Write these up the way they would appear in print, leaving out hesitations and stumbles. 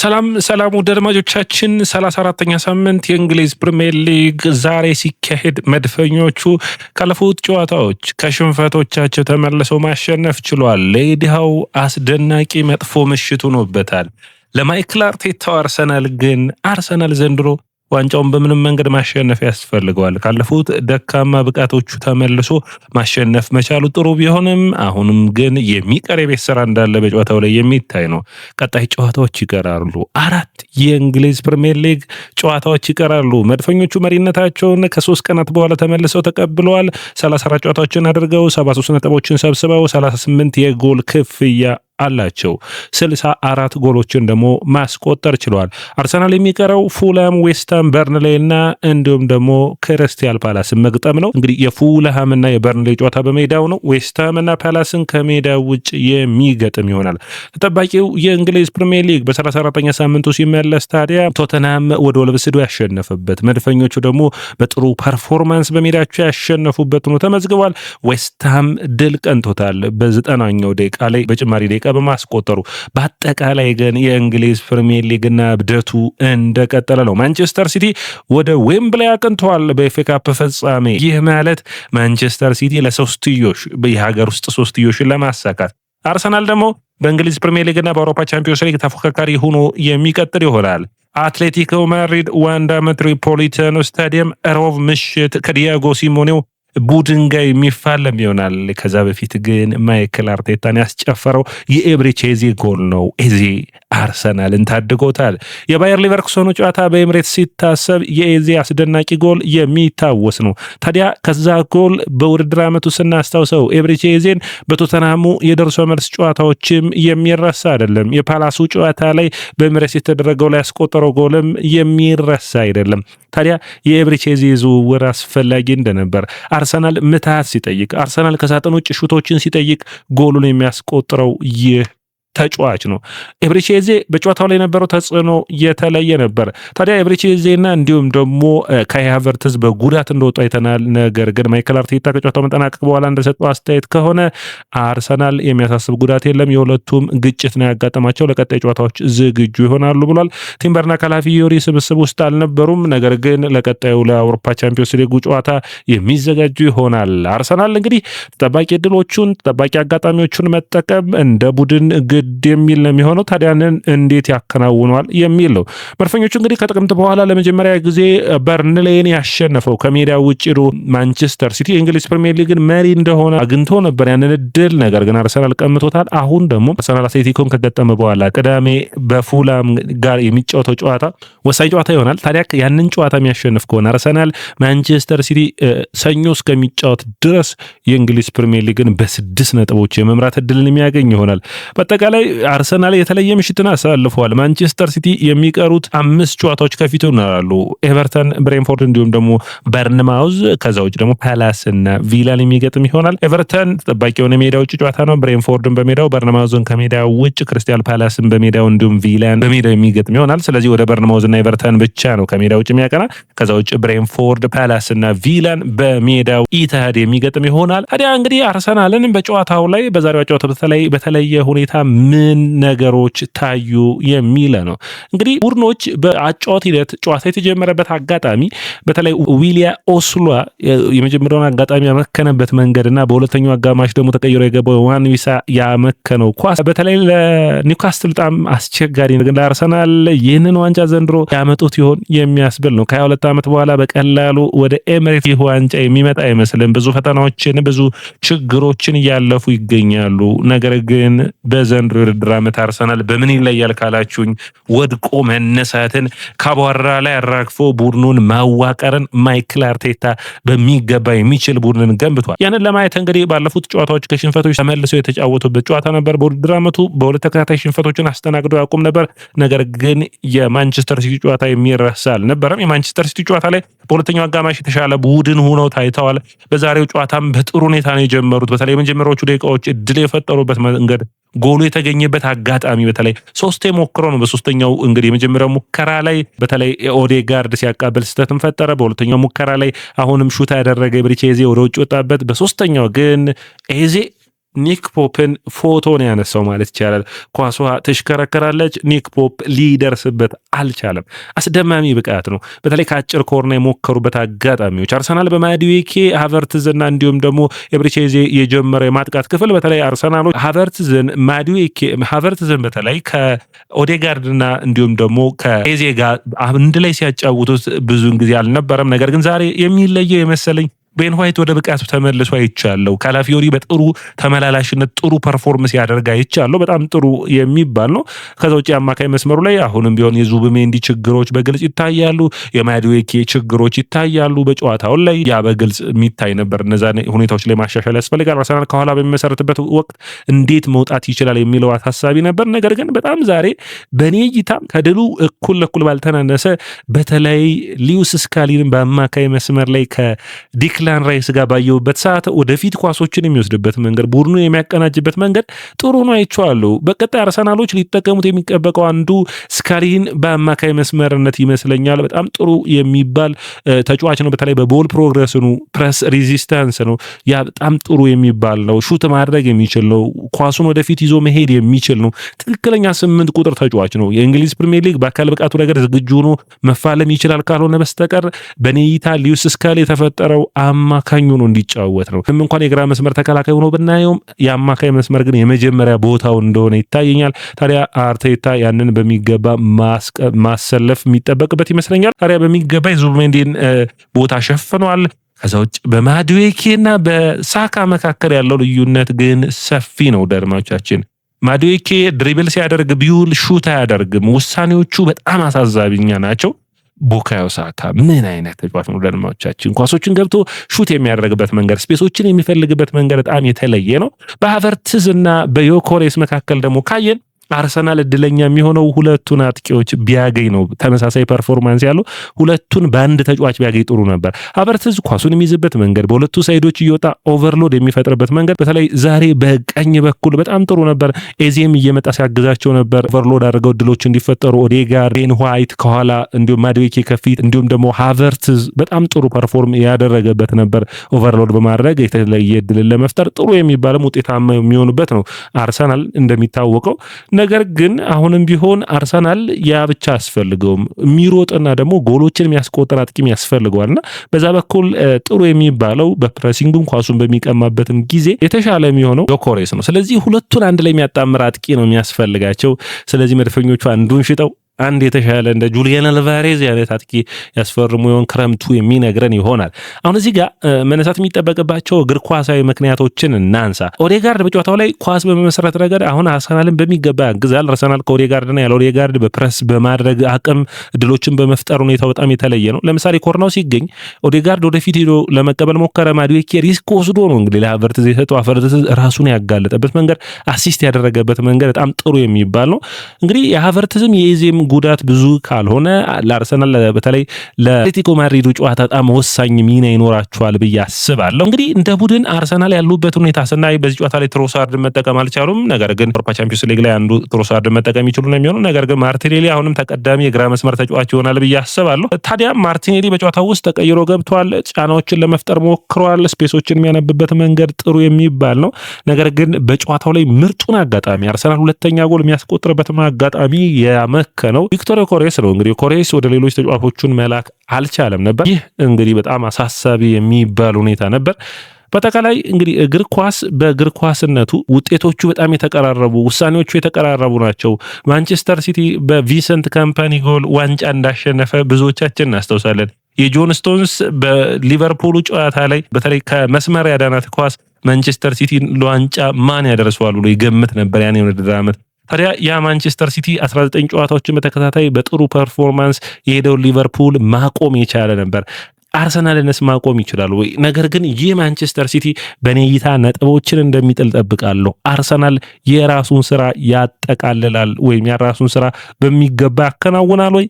ሰላም ውድ አድማጮቻችን 34ኛ ሳምንት የእንግሊዝ ፕሪሚየር ሊግ ዛሬ ሲካሄድ መድፈኞቹ ካለፉት ጨዋታዎች ከሽንፈቶቻቸው ተመልሰው ማሸነፍ ችሏል። ለኢዲሃው አስደናቂ መጥፎ ምሽት ሆኖበታል። ለማይክል አርቴታው አርሰናል ዘንድሮ ዋንጫውን በምንም መንገድ ማሸነፍ ያስፈልገዋል። ካለፉት ደካማ ብቃቶቹ ተመልሶ ማሸነፍ መቻሉ ጥሩ ቢሆንም አሁንም ግን የሚቀር የቤት ስራ እንዳለ በጨዋታው ላይ የሚታይ ነው። ቀጣይ ጨዋታዎች ይቀራሉ። 4 የእንግሊዝ ፕሪሚየር ሊግ ጨዋታዎች ይቀራሉ። መድፈኞቹ መሪነታቸውን ከ3 ቀናት በኋላ ተመልሰው ተቀብለዋል። 34 ጨዋታዎችን አድርገው 73 ነጥቦችን ሰብስበው 38 የጎል ክፍያ አላቸው። 64 ጎሎችን ደግሞ ማስቆጠር ችለዋል። አርሰናል የሚቀረው ፉልሃም፣ ዌስትሃም፣ በርንሌይ እና እንዲሁም ደግሞ ክሪስታል ፓላስን መግጠም ነው። እንግዲህ የፉልሃም እና የበርንሌይ ጨዋታ በሜዳው ነው። ዌስትሃም እና ፓላስን ከሜዳው ውጭ የሚገጥም ይሆናል። ተጠባቂው የእንግሊዝ ፕሪሚየር ሊግ በ34ኛ ሳምንቱ ሲመለስ ታዲያ ቶተንሃም ወደ ወልቭስዶ ያሸነፈበት፣ መድፈኞቹ ደግሞ በጥሩ ፐርፎርማንስ በሜዳቸው ያሸነፉበት ነው ተመዝግቧል። ዌስትሃም ድል ቀንቶታል በ90ኛው ደቂቃ ላይ በጭማሪ ደቂቃ በማስቆጠሩ። በአጠቃላይ ግን የእንግሊዝ ፕሪሚየር ሊግና እብደቱ እንደቀጠለ ነው። ማንቸስተር ሲቲ ወደ ዌምብሌይ አቅንተዋል በኤፍኤ ካፕ ፍጻሜ። ይህ ማለት ማንቸስተር ሲቲ ለሶስትዮሽ የሀገር ውስጥ ሶስትዮሽን ለማሳካት፣ አርሰናል ደግሞ በእንግሊዝ ፕሪሚየር ሊግና በአውሮፓ ቻምፒዮንስ ሊግ ተፎካካሪ ሆኖ የሚቀጥል ይሆናል። አትሌቲኮ ማድሪድ ዋንዳ ሜትሮፖሊታኖ ስታዲየም ሮብ ምሽት ከዲያጎ ሲሞኔው ቡድን ጋር የሚፋለም ይሆናል። ከዛ በፊት ግን ማይክል አርቴታን ያስጨፈረው የኤብሪቼ ኤዜ ጎል ነው። ኤዜ አርሰናልን ታድጎታል። የባየር ሊቨርኩሰኑ ጨዋታ በኤምሬትስ ሲታሰብ የኤዜ አስደናቂ ጎል የሚታወስ ነው። ታዲያ ከዛ ጎል በውድድር ዓመቱ ስናስታውሰው ኤብሪቼ ኤዜን በቶተንሃሙ የደርሶ መልስ ጨዋታዎችም የሚረሳ አይደለም። የፓላሱ ጨዋታ ላይ በኤምሬትስ የተደረገው ላይ ያስቆጠረው ጎልም የሚረሳ አይደለም። ታዲያ የኤብሪቼ ኤዜ ዝውውር አስፈላጊ እንደነበር አርሰናል ምትሃት ሲጠይቅ፣ አርሰናል ከሳጥን ውጭ ሹቶችን ሲጠይቅ ጎሉን የሚያስቆጥረው ይህ ተጫዋች ነው። ኤብሪቼ ኤዜ በጨዋታው ላይ የነበረው ተጽዕኖ የተለየ ነበር። ታዲያ ኤብሪቼ ኤዜና እንዲሁም ደግሞ ካይ ሃቨርትዝ በጉዳት እንደወጡ አይተናል። ነገር ግን ማይክል አርቴታ ከጨዋታው መጠናቀቅ በኋላ እንደሰጠው አስተያየት ከሆነ አርሰናል የሚያሳስብ ጉዳት የለም፣ የሁለቱም ግጭት ነው ያጋጠማቸው፣ ለቀጣይ ጨዋታዎች ዝግጁ ይሆናሉ ብሏል። ቲምበርና ካላፊዮሪ ስብስብ ውስጥ አልነበሩም፣ ነገር ግን ለቀጣዩ ለአውሮፓ ቻምፒዮንስ ሊጉ ጨዋታ የሚዘጋጁ ይሆናል። አርሰናል እንግዲህ ተጠባቂ እድሎቹን ተጠባቂ አጋጣሚዎቹን መጠቀም እንደ ቡድን ግድ የሚል ነው የሚሆነው። ታዲያንን እንዴት ያከናውኗል የሚል ነው። መድፈኞቹ እንግዲህ ከጥቅምት በኋላ ለመጀመሪያ ጊዜ በርንሌይን ያሸነፈው ከሜዳ ውጭ ማንቸስተር ሲቲ የእንግሊዝ ፕሪሚየር ሊግን መሪ እንደሆነ አግኝቶ ነበር ያንን እድል። ነገር ግን አርሰናል ቀምቶታል። አሁን ደግሞ አርሰናል አትሌቲኮን ከገጠመ በኋላ ቅዳሜ በፉልሃም ጋር የሚጫወተው ጨዋታ ወሳኝ ጨዋታ ይሆናል። ታዲያ ያንን ጨዋታ የሚያሸንፍ ከሆነ አርሰናል ማንቸስተር ሲቲ ሰኞ እስከሚጫወት ድረስ የእንግሊዝ ፕሪሚየር ሊግን በ6 ነጥቦች የመምራት እድልን የሚያገኝ ይሆናል። በአጠቃላይ አርሰናል የተለየ ምሽትን አሳልፈዋል። ማንቸስተር ሲቲ የሚቀሩት 5 ጨዋታዎች ከፊቱ ይኖራሉ። ኤቨርተን፣ ብሬንፎርድ እንዲሁም ደግሞ በርንማውዝ፣ ከዛ ውጭ ደግሞ ፓላስ እና ቪላን የሚገጥም ይሆናል። ኤቨርተን ተጠባቂ የሆነ ሜዳ ውጭ ጨዋታ ነው። ብሬንፎርድን በሜዳው፣ በርንማውዝን ከሜዳው ውጭ፣ ክሪስታል ፓላስን በሜዳው እንዲሁም ቪላን በሜዳው የሚገጥም ይሆናል። ስለዚህ ወደ በርንማውዝ እና ኤቨርተን ብቻ ነው ከሜዳ ውጭ የሚያቀና። ከዛ ውጭ ብሬንፎርድ፣ ፓላስ እና ቪላን በሜዳው ኢትሃድ የሚገጥም ይሆናል። ታዲያ እንግዲህ አርሰናልን በጨዋታው ላይ በዛሬው ጨዋታ በተለየ ሁኔታ ምን ነገሮች ታዩ የሚለ ነው። እንግዲህ ቡድኖች በአጫወት ሂደት ጨዋታ የተጀመረበት አጋጣሚ በተለይ ዊሊያ ኦስሏ የመጀመሪያውን አጋጣሚ ያመከነበት መንገድና በሁለተኛው አጋማሽ ደግሞ ተቀይሮ የገባው ዋን ዊሳ ያመከነው ኳስ በተለይ ለኒውካስትል በጣም አስቸጋሪ ነው። ግን ለአርሰናል ይህንን ዋንጫ ዘንድሮ ያመጡት ይሆን የሚያስብል ነው። ከ22 ዓመት በኋላ በቀላሉ ወደ ኤምሬት ይህ ዋንጫ የሚመጣ አይመስልም። ብዙ ፈተናዎችን ብዙ ችግሮችን እያለፉ ይገኛሉ። ነገር ግን በዘንድሮ የውድድር ዓመት አርሰናል በምን ይለያል ካላችሁኝ ወድቆ መነሳትን ከአቧራ ላይ አራግፎ ቡድኑን ማዋቀርን ማይክል አርቴታ በሚገባ የሚችል ቡድንን ገንብቷል። ያንን ለማየት እንግዲህ ባለፉት ጨዋታዎች ከሽንፈቶች ተመልሰው የተጫወቱበት ጨዋታ ነበር። በውድድር ዓመቱ በሁለት ተከታታይ ሽንፈቶችን አስተናግዶ ያቆም ነበር። ነገር ግን የማንቸስተር ሲቲ ጨዋታ የሚረሳ አልነበረም። የማንቸስተር ሲቲ ጨዋታ ላይ በሁለተኛው አጋማሽ የተሻለ ቡድን ሆነው ታይተዋል። በዛሬው ጨዋታም በጥሩ ሁኔታ ነው የጀመሩት። በተለይ የመጀመሪያዎቹ ደቂቃዎች እድል የፈጠሩበት መንገድ ጎሉ የተገኘበት አጋጣሚ በተለይ 3 ሞክሮ ነው። በሶስተኛው እንግዲህ የመጀመሪያው ሙከራ ላይ በተለይ ኦዴጋርድ ሲያቃበል ስህተትን ፈጠረ። በሁለተኛው ሙከራ ላይ አሁንም ሹታ ያደረገ ኤብሪቼ ኤዜ ወደ ውጭ ወጣበት። በሶስተኛው ግን ኤዜ ኒክ ፖፕን ፎቶ ነው ያነሳው ማለት ይቻላል። ኳሷ ትሽከረከራለች፣ ኒክ ፖፕ ሊደርስበት አልቻለም። አስደማሚ ብቃት ነው። በተለይ ከአጭር ኮርና የሞከሩበት አጋጣሚዎች አርሰናል በማዱዌኬ ሃቨርትዝና እንዲሁም ደግሞ ኤብሪቼዜ የጀመረ የማጥቃት ክፍል በተለይ አርሰናሎች ሃቨርትዝን በተለይ ከኦዴጋርድና እንዲሁም ደግሞ ከኤዜ ጋር አንድ ላይ ሲያጫውቱት ብዙውን ጊዜ አልነበረም። ነገር ግን ዛሬ የሚለየው የመሰለኝ ቤን ዋይት ወደ ብቃቱ ተመልሶ አይቻለሁ። ካላፊዮሪ በጥሩ ተመላላሽነት ጥሩ ፐርፎርመንስ ያደርጋ አይቻለሁ። በጣም ጥሩ የሚባል ነው። ከዛ ውጪ አማካይ መስመሩ ላይ አሁንም ቢሆን የዙብሜንዲ ችግሮች በግልጽ ይታያሉ። የማዱዌኬ ችግሮች ይታያሉ። በጨዋታው ላይ ያ በግልጽ የሚታይ ነበር። እነዛ ሁኔታዎች ላይ ማሻሻል ያስፈልጋል። አርሰናል ከኋላ በሚመሰረትበት ወቅት እንዴት መውጣት ይችላል የሚለው አሳሳቢ ነበር። ነገር ግን በጣም ዛሬ በኔ እይታ ከድሉ እኩል ለኩል ባልተናነሰ በተለይ ሊዩስ ስካሊንን በአማካይ መስመር ላይ ከዲክላን ራይስ ጋር ባየውበት ሰዓት ወደፊት ኳሶችን የሚወስድበት መንገድ ቡድኑ የሚያቀናጅበት መንገድ ጥሩ ነው አይቼዋለሁ። በቀጣይ አርሰናሎች ሊጠቀሙት የሚጠበቀው አንዱ ስካሊን በአማካይ መስመርነት ይመስለኛል። በጣም ጥሩ የሚባል ተጫዋች ነው። በተለይ በቦል ፕሮግረስኑ ፕሬስ ሬዚስታንስ ነው ያ በጣም ጥሩ የሚባል ነው። ሹት ማድረግ የሚችል ነው። ኳሱን ወደፊት ይዞ መሄድ የሚችል ነው። ትክክለኛ 8 ቁጥር ተጫዋች ነው። የእንግሊዝ ፕሪሚየር ሊግ በአካል ብቃቱ ነገር ዝግጁ ሆኖ መፋለም ይችላል ካልሆነ በስተቀር በኔይታ ሊዩስ ስካሊ የተፈጠረው አማካኙ ነው እንዲጫወት ነው። እንኳን የግራ መስመር ተከላካይ ሆኖ ብናየውም የአማካይ መስመር ግን የመጀመሪያ ቦታው እንደሆነ ይታየኛል። ታዲያ አርቴታ ያንን በሚገባ ማሰለፍ የሚጠበቅበት ይመስለኛል። ታዲያ በሚገባ የዙብሜንዲን ቦታ ሸፍኗል። ከዛ ውጭ በማዱዌኬና በሳካ መካከል ያለው ልዩነት ግን ሰፊ ነው። ደርማቻችን ማዱዌኬ ድሪብል ሲያደርግ ቢውል ሹት አያደርግም። ውሳኔዎቹ በጣም አሳዛቢኛ ናቸው። ቡካዮ ሳካ ምን አይነት ተጫዋች ነው? ደርማዎቻችን ኳሶችን ገብቶ ሹት የሚያደርግበት መንገድ፣ ስፔሶችን የሚፈልግበት መንገድ በጣም የተለየ ነው። በሃቨርትዝ እና በዮኮሬስ መካከል ደግሞ ካየን አርሰናል እድለኛ የሚሆነው ሁለቱን አጥቂዎች ቢያገኝ ነው። ተመሳሳይ ፐርፎርማንስ ያለው ሁለቱን በአንድ ተጫዋች ቢያገኝ ጥሩ ነበር። ሃቨርትዝ ኳሱን የሚይዝበት መንገድ፣ በሁለቱ ሳይዶች እየወጣ ኦቨርሎድ የሚፈጥርበት መንገድ በተለይ ዛሬ በቀኝ በኩል በጣም ጥሩ ነበር። ኤዜም እየመጣ ሲያግዛቸው ነበር። ኦቨርሎድ አድርገው ድሎች እንዲፈጠሩ ኦዴጋርድ፣ ቤን ዋይት ከኋላ እንዲሁም ማዱዌኬ ከፊት እንዲሁም ደግሞ ሃቨርትዝ በጣም ጥሩ ፐርፎርም ያደረገበት ነበር። ኦቨርሎድ በማድረግ የተለየ ድልን ለመፍጠር ጥሩ የሚባልም ውጤታማ የሚሆኑበት ነው አርሰናል እንደሚታወቀው። ነገር ግን አሁንም ቢሆን አርሰናል ያ ብቻ አስፈልገውም የሚሮጥና ደግሞ ጎሎችን የሚያስቆጥር አጥቂም ያስፈልገዋልና በዛ በኩል ጥሩ የሚባለው በፕሬሲንግም ኳሱን በሚቀማበትም ጊዜ የተሻለ የሚሆነው ዮኮሬስ ነው። ስለዚህ ሁለቱን አንድ ላይ የሚያጣምር አጥቂ ነው የሚያስፈልጋቸው። ስለዚህ መድፈኞቹ አንዱን ሽጠው አንድ የተሻለ እንደ ጁሊያን አልቫሬዝ አይነት አጥቂ ያስፈርሙ ይሆን ክረምቱ የሚነግረን ይሆናል። አሁን እዚህ ጋር መነሳት የሚጠበቅባቸው እግር ኳሳዊ ምክንያቶችን እናንሳ። ኦዴጋርድ በጨዋታው ላይ ኳስ በመመስረት ረገድ አሁን አርሰናልን በሚገባ ያግዛል። አርሰናል ከኦዴጋርድና ያለ ኦዴጋርድ በፕረስ በማድረግ አቅም ድሎችን በመፍጠር ሁኔታው በጣም የተለየ ነው። ለምሳሌ ኮርናው ሲገኝ ኦዴጋርድ ወደፊት ሄዶ ለመቀበል ሞከረ። ማዱዌኬ ሪስክ ወስዶ ነው እንግዲህ ለሃቨርትዝ የሰጠው። ሃቨርትዝ ራሱን ያጋለጠበት መንገድ፣ አሲስት ያደረገበት መንገድ በጣም ጥሩ የሚባል ነው። እንግዲህ የሃቨርትዝም የኤዜም ጉዳት ብዙ ካልሆነ ለአርሰናል በተለይ ለአትሌቲኮ ማድሪዱ ጨዋታ በጣም ወሳኝ ሚና ይኖራቸዋል ብዬ አስባለሁ። እንግዲህ እንደ ቡድን አርሰናል ያሉበት ሁኔታ ስናይ በዚህ ጨዋታ ላይ ትሮሳርድ መጠቀም አልቻሉም። ነገር ግን አውሮፓ ቻምፒዮንስ ሊግ ላይ አንዱ ትሮሳርድ መጠቀም ይችሉ ነው የሚሆነው። ነገር ግን ማርቲኔሊ አሁንም ተቀዳሚ የግራ መስመር ተጫዋች ይሆናል ብዬ አስባለሁ። ታዲያ ማርቲኔሊ በጨዋታው ውስጥ ተቀይሮ ገብቷል። ጫናዎችን ለመፍጠር ሞክሯል። ስፔሶችን የሚያነብበት መንገድ ጥሩ የሚባል ነው። ነገር ግን በጨዋታው ላይ ምርጡን አጋጣሚ አርሰናል ሁለተኛ ጎል የሚያስቆጥርበት አጋጣሚ ያመከ ነው ቪክቶር ዮኮሬስ ነው። እንግዲህ ዮኮሬስ ወደ ሌሎች ተጫዋቾቹን መላክ አልቻለም ነበር። ይህ እንግዲህ በጣም አሳሳቢ የሚባል ሁኔታ ነበር። በአጠቃላይ እንግዲህ እግር ኳስ በእግር ኳስነቱ ውጤቶቹ በጣም የተቀራረቡ፣ ውሳኔዎቹ የተቀራረቡ ናቸው። ማንቸስተር ሲቲ በቪንሰንት ካምፓኒ ጎል ዋንጫ እንዳሸነፈ ብዙዎቻችን እናስታውሳለን። የጆን ስቶንስ በሊቨርፑሉ ጨዋታ ላይ በተለይ ከመስመር ያዳናት ኳስ ማንቸስተር ሲቲ ለዋንጫ ማን ያደርሰዋል ብሎ ይገምት ነበር ያኔ የውድድር ዓመት። ታዲያ ያ ማንቸስተር ሲቲ 19 ጨዋታዎችን በተከታታይ በጥሩ ፐርፎርማንስ የሄደው ሊቨርፑል ማቆም የቻለ ነበር። አርሰናልንስ ማቆም ይችላል ወይ? ነገር ግን ይህ ማንቸስተር ሲቲ በኔ እይታ ነጥቦችን እንደሚጥል ጠብቃለሁ። አርሰናል የራሱን ስራ ያጠቃልላል ወይም የራሱን ስራ በሚገባ ያከናውናል ወይ?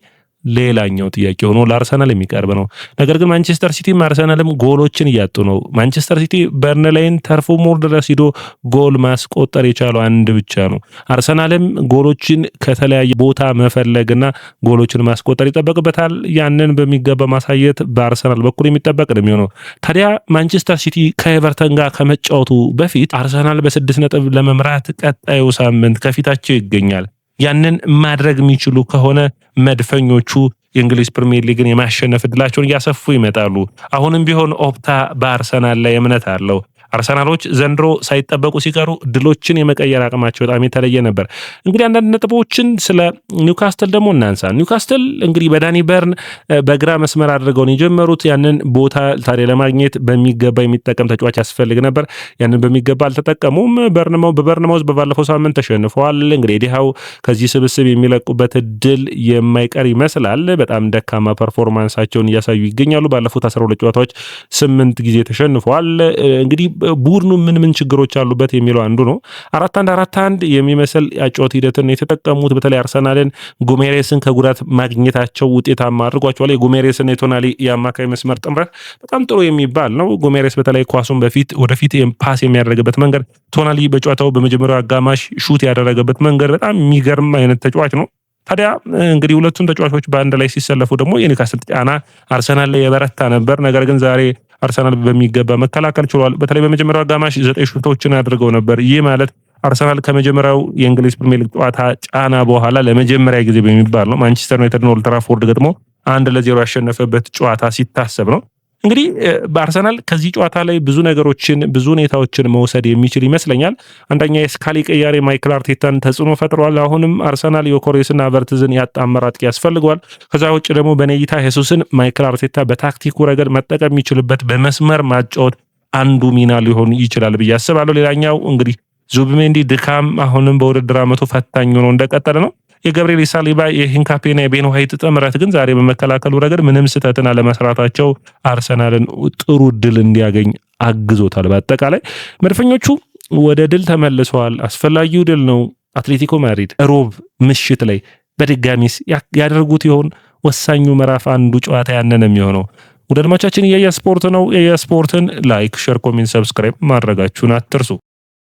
ሌላኛው ጥያቄ ሆኖ ለአርሰናል የሚቀርብ ነው። ነገር ግን ማንቸስተር ሲቲም አርሰናልም ጎሎችን እያጡ ነው። ማንቸስተር ሲቲ በርንሌይን ተርፎ ሞር ድረስ ሂዶ ጎል ማስቆጠር የቻለው አንድ ብቻ ነው። አርሰናልም ጎሎችን ከተለያየ ቦታ መፈለግና ጎሎችን ማስቆጠር ይጠበቅበታል። ያንን በሚገባ ማሳየት በአርሰናል በኩል የሚጠበቅ ነው የሚሆነው። ታዲያ ማንቸስተር ሲቲ ከኤቨርተን ጋር ከመጫወቱ በፊት አርሰናል በ6 ነጥብ ለመምራት ቀጣዩ ሳምንት ከፊታቸው ይገኛል። ያንን ማድረግ የሚችሉ ከሆነ መድፈኞቹ የእንግሊዝ ፕሪሚየር ሊግን የማሸነፍ እድላቸውን እያሰፉ ይመጣሉ። አሁንም ቢሆን ኦፕታ በአርሰናል ላይ እምነት አለው። አርሰናሎች ዘንድሮ ሳይጠበቁ ሲቀሩ ድሎችን የመቀየር አቅማቸው በጣም የተለየ ነበር። እንግዲህ አንዳንድ ነጥቦችን ስለ ኒውካስትል ደግሞ እናንሳ። ኒውካስትል እንግዲህ በዳኒ በርን በግራ መስመር አድርገው የጀመሩት ያንን ቦታ ታዲያ ለማግኘት በሚገባ የሚጠቀም ተጫዋች ያስፈልግ ነበር። ያንን በሚገባ አልተጠቀሙም። በበርንማውዝ በባለፈው ሳምንት ተሸንፈዋል። እንግዲህ ዲሃው ከዚህ ስብስብ የሚለቁበት እድል የማይቀር ይመስላል። በጣም ደካማ ፐርፎርማንሳቸውን እያሳዩ ይገኛሉ። ባለፉት 12 ጨዋታዎች 8 ጊዜ ተሸንፈዋል። እንግዲህ ቡድኑ ምን ችግሮች አሉበት የሚለው አንዱ ነው። 4-1-4-1 የሚመስል ያጫወት ሂደትን የተጠቀሙት በተለይ አርሰናልን ጎሜሬስን ከጉዳት ማግኘታቸው ውጤታማ አድርጓቸዋል። የጎሜሬስን የቶናሊ የአማካይ መስመር ጥምረት በጣም ጥሩ የሚባል ነው። ጎሜሬስ በተለይ ኳሱን ወደፊት ፓስ የሚያደርግበት መንገድ፣ ቶናሊ በጨዋታው በመጀመሪያው አጋማሽ ሹት ያደረገበት መንገድ በጣም የሚገርም አይነት ተጫዋች ነው። ታዲያ እንግዲህ ሁለቱም ተጫዋቾች በአንድ ላይ ሲሰለፉ ደግሞ የኒውካስትል ጫና አርሰናል ላይ የበረታ ነበር። ነገር ግን ዛሬ አርሰናል በሚገባ መከላከል ችሏል። በተለይ በመጀመሪያው አጋማሽ 9 ሹቶችን አድርገው ነበር። ይህ ማለት አርሰናል ከመጀመሪያው የእንግሊዝ ፕሪሚየር ሊግ ጨዋታ ጫና በኋላ ለመጀመሪያ ጊዜ በሚባል ነው ማንቸስተር ዩናይትድን ኦልድ ትራፎርድ ገጥሞ 1-0 ያሸነፈበት ጨዋታ ሲታሰብ ነው። እንግዲህ በአርሰናል ከዚህ ጨዋታ ላይ ብዙ ሁኔታዎችን መውሰድ የሚችል ይመስለኛል። አንደኛ የስካሊ ቅያሬ ማይክል አርቴታን ተጽዕኖ ፈጥሯል። አሁንም አርሰናል ዮኬሬስና ቨርትዝን ያጣመረ አጥቂ ያስፈልገዋል። ከዛ ውጭ ደግሞ በኔይታ ሄሱስን ማይክል አርቴታ በታክቲኩ ረገድ መጠቀም የሚችልበት በመስመር ማጫወት አንዱ ሚና ሊሆን ይችላል ብዬ አስባለሁ። ሌላኛው እንግዲህ ዙቢሜንዲ ድካም አሁንም በውድድር ዓመቱ ፈታኝ ሆኖ እንደቀጠለ ነው። የገብርኤል ሳሊባ የሂንካፔና የቤን ዋይት ጥምረት ግን ዛሬ በመከላከሉ ረገድ ምንም ስህተትን አለመስራታቸው አርሰናልን ጥሩ ድል እንዲያገኝ አግዞታል። በአጠቃላይ መድፈኞቹ ወደ ድል ተመልሰዋል። አስፈላጊው ድል ነው። አትሌቲኮ ማድሪድ ሮብ ምሽት ላይ በድጋሚስ ያደርጉት ይሆን? ወሳኙ ምዕራፍ አንዱ ጨዋታ ያንን የሚሆነው። ውድ አድማጮቻችን የየ ስፖርት ነው። የየ ስፖርትን ላይክ፣ ሼር፣ ኮሜንት፣ ሰብስክራይብ ማድረጋችሁን አትርሱ።